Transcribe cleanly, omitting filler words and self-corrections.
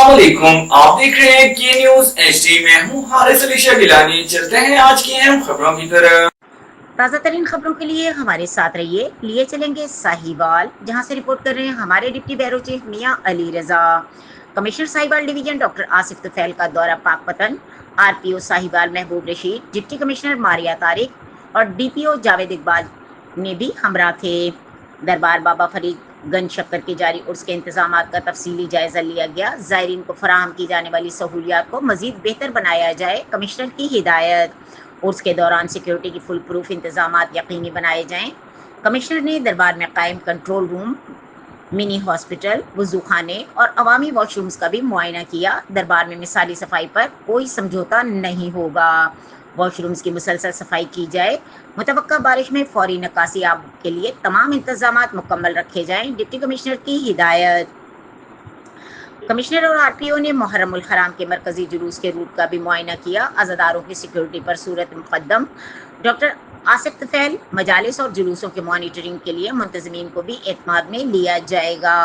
अस्सलामुअलैकुम, आप देख रहे हैं के न्यूज एचडी। मैं हूं हारिस अली शाह गिलानी। चलते हैं आज की अहम खबरों की तरफ। ताज़ा तरीन खबरों के लिए हमारे साथ रहिए। लिए चलेंगे साहिवाल, जहां से रिपोर्ट कर रहे हैं हमारे deputy bureau chief Mian Ali Raza. Commissioner Sahiwal division doctor Asif Tufail का दौरा Pakpattan. RPO Sahiwal Mahboob Rashid, deputy commissioner Maria Tariq और डीपीओ जावेद इकबाल ने भी हमरा थे। दरबार बाबा फरीद गंज शक्कर की जारी उर्स के इंतजाम का तफसीली जायजा लिया गया। ज़ायरीन को फराहम की जाने वाली सहूलियात को मजीद बेहतर बनाया जाए, कमिश्नर की हिदायत। उर्स के दौरान सिक्योरिटी की फुल प्रूफ इंतजाम यकीनी बनाए जाएँ। कमिश्नर ने दरबार में कायम कंट्रोल रूम, मिनी हॉस्पिटल, वजू खाने और अवामी वॉशरूम्स का भी मुआयना किया। दरबार में मिसाली सफाई पर कोई समझौता नहीं होगा। वॉशरूम्स की मुसलसल सफाई की जाए। मुतवक्का बारिश में फौरी नकासी आब के लिए तमाम इंतजाम मुकम्मल रखे जाएँ, डिप्टी कमिश्नर की हिदायत। कमिश्नर और आरपीओ ने मुहर्रमुल हराम के मरकजी जुलूस के रूट का भी मुआयना किया। अज़ादारों की सिक्योरिटी पर सूरत मुकद्दम डॉक्टर आसिफ तुफैल, मजालिस और जुलूसों के मॉनिटरिंग के लिए मुंतज़मीन को भी एतमाद में लिया जाएगा।